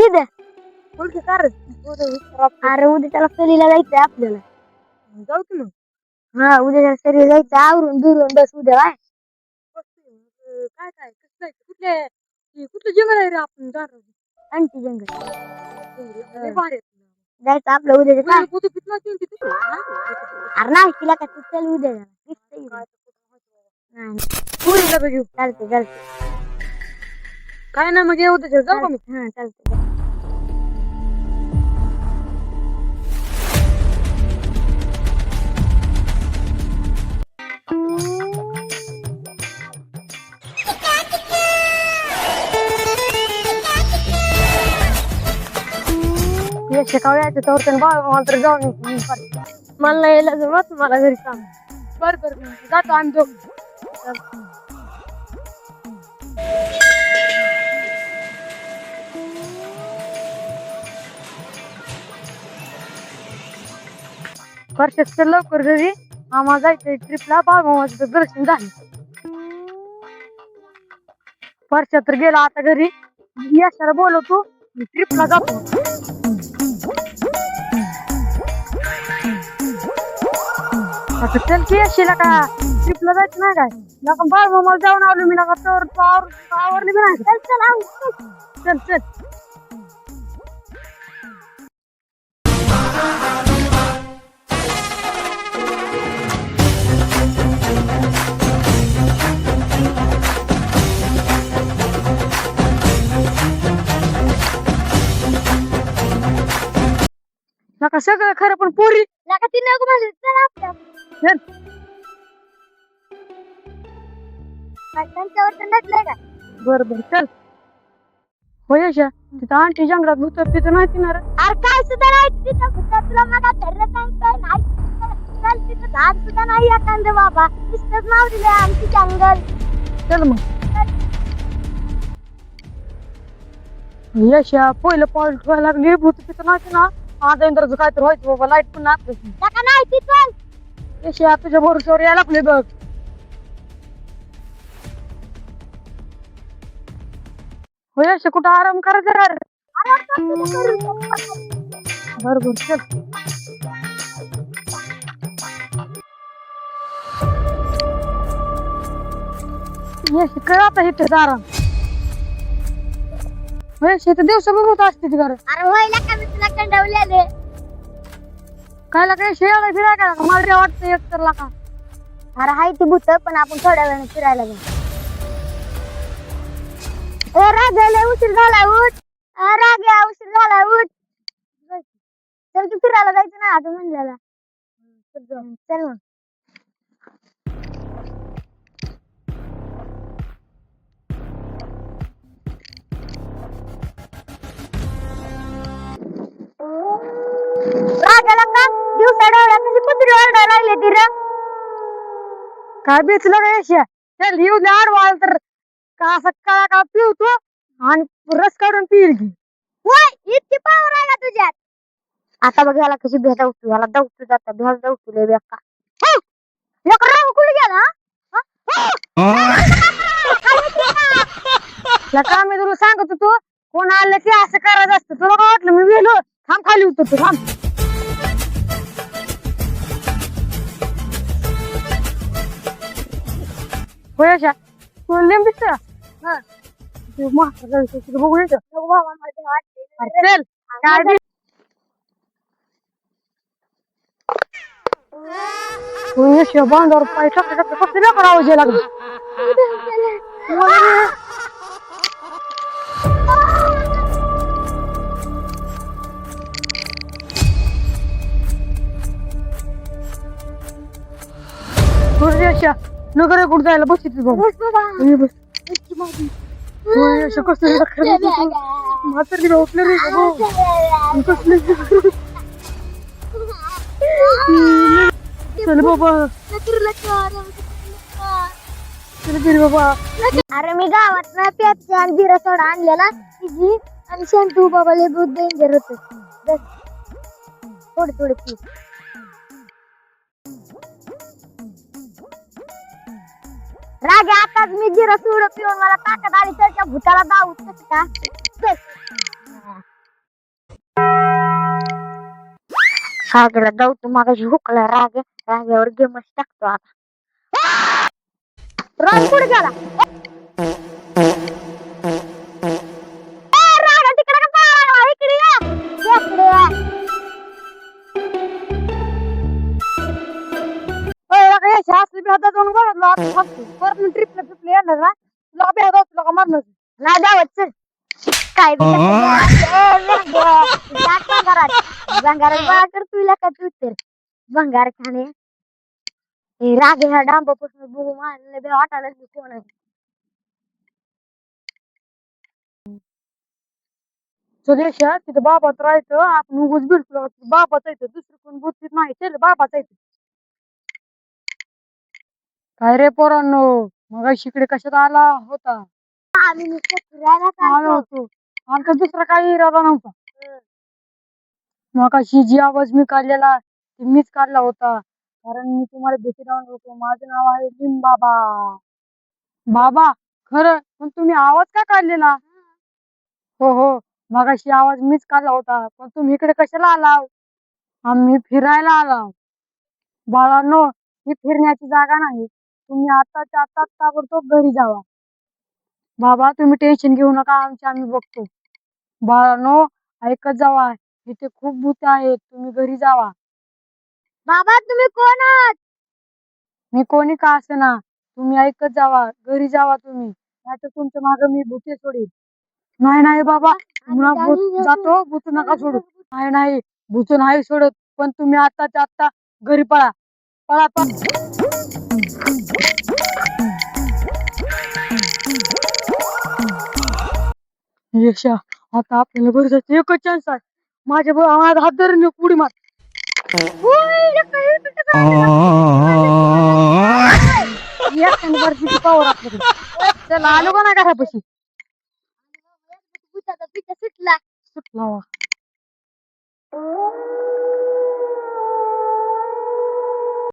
तिथे कोणती कार अरे उद्या त्याला सरीला जायचंय आपल्याला. जाऊ की मग हा उद्या त्याला सरीला जायचं आवरून बिरून बस उद्या काय काय काय कसं जायचं कुठलं जंगल आहे रे आपण जाणार अंटी जंगल लय भारी आहे. जायचं आपलं उद्या काय उद्या कुठं किती वाजता येईल तिथे? अरे नाही तिला का तू चल उद्या जरा. दिसतंय काय उद्या. तर नाही पोरीला बघ घेऊ. चालतंय काय नाही मग येऊ त्याच्या जाऊ का मी हा चालतंय शिकाव यायचं तर त्यानं मला तर जाऊन मला नाही यायला जमत मला घरी काम बर बर जातो आम्ही दोघं. वर्षात तर लवकर घरी आम्हाला जायचंय ट्रिपला बाळमामाचं दर्शन झालं. वर्षात तर गेला आता घरी यशाला बोलवतो ट्रिपला जातो. आता चल की यशीला का ट्रिपला जायचं नाही काय नका बाळमामाला जाऊन आलो मी नका तर आवरली बी नाही. चल चल नका सगळं खरं पण पोरी नका ती नको म्हणली चल आपल्या चल काय त्यांच्यावर तर नटलंय का बर बर चल हो यशा तिथं आंटी जंगलात भूत तिथं नाही तिणार अरे काय सुद्धा नाही तिथं भुता तुला मला धरलं सांगतोय नाही चल तिथं झाड सुद्धा नाही एखादं बाबा नुसतंच नाव दिलंय आमची जंगल चल मग यशा पहिलं पाऊल ठेवायला लागली भूत तिथं नाही ना आता इंद्राचं काय तर व्हायचं बाबा लाईट पण नाही नका नाही ती चल यशा तुझ्या भरोश्यावर यायला लागले बघ हो यशा कुठं आराम करायचा रे बर बर चल यश कर आता इथेच आराम यश इथं दिवसा बघत असते ती घर अरे होय नका मी तुला कंडवलेले काय लागाय शेळा फिराय का मला वाटतं एक तर लागा अरे हाय ती भूत पण आपण थोड्या वेळाने फिरायला जाऊ ए राजा उशीर झाला उठ राजा उशीर झाला उठ चल की फिरायला जायचं ना आता म्हणलेला चल मग राजाला का दिवसा डोळ्या कशी कुत्री ओरडायला लागले ती रे काय बेचलं का यशा चल येऊ दे आडवाल तर का असं काळा का पिवतो आणि रस काढून पिईल की होय इतकी पावर आहे का तुझ्यात आता बघ याला कशी भेटा उठतो याला दौडतो जाता भेट दौडतो लय बेका एक राग कुठे गेला लका मी तुला सांगत होतो कोण आलं की असं करायचं असतं तुला काय वाटलं मी गेलो थांब खाली उतरतो थांब हो यशा तुला लिंब दिसत बघू येतं बाबा मला वाटते चल काय बी यशा बांधावर पाय टाकले टाकले कसं बेकार आवाज यायला लागला यशा नगर कुठं जायला बस तिथे बघ बस यशा कसं म्हातारी उठलं रे कसलं चल बाबा चल फिर बाबा अरे मी गावात ना पेप्सी आणि जिरा सोडा आणलेला तिची आणि शॅम्पू बाबा लय बहुत डेंजर होत थोडे थोडे पी राजा आताच मी जिरा सोड पिऊन मला ताकद आली तर त्या भूताला दावत कसं का रागेला जाऊ तू मागाशी हुकला राग्यावर गेमच टाकतो आता. राग कुठे गेला? रागा तिकडे का पळाला? इकडे ये. इकडे ये. असली बेहदा जाऊन बघितलं आता थांबतो. परत मी ट्रिपला येणार ना तुला बेहदा तुला का मारणार नाही जावत चल. काय बी भंगारात गोळा कर तुला का तू तर भंगार खाणे. हे राग ह्या डांबापासून बघू मला बी वाटायला कोण आहे. सुदेशा तिथं बाबाच राहायचं आपण उगच बिलकुल बाबाच येतं दुसरं कोण बुद्धीत नाही त्याला बाबाच येतं. काय रे पोरांनो मग इकडे कशात आला होता? आम्ही नुसतं फिरायला आलो चालतो. होतो आमचा दुसरा काही इरादा नव्हता. मग अशी जी आवाज मी काढलेला ते मीच काढला होता कारण मी तुम्हाला भीती लावून होतो. माझं नाव आहे लिंबाबा. बाबा खरं पण तुम्ही आवाज का काढलेला? हो हो मग अशी आवाज मीच काढला होता पण तुम्ही इकडे कशाला आला? आम्ही फिरायला आला. बाळांनो ही फिरण्याची जागा नाही. तुम्ही आत्ताच्या आत्ता ताबडतोब घरी जावा. बाबा तुम्ही टेन्शन घेऊ नका आम्ही बघतो. बाळांनो ऐकत जावा इथे खूप भूत आहेत तुम्ही घरी जावा. बाबा तुम्ही कोण आहात? मी कोणी का असेना तुम्ही ऐकत जावा घरी जावा तुम्ही नाहीतर तुमच्या मागे मी भूते सोडील. नाही नाही बाबा तुम्हाला भूत जातो भूत नका सोडू. नाही नाही भूत नाही सोडत पण तुम्ही आत्ताच्या आत्ता घरी पळा पळा पळा. यशा आता आपल्याला घरी जायचं एकच चान्स आहे. माझा हात धरून उडी मार. पावर आपल्याकडे चला आलो का ना घरापाशी भुताचा पिता सुटला. सुटला.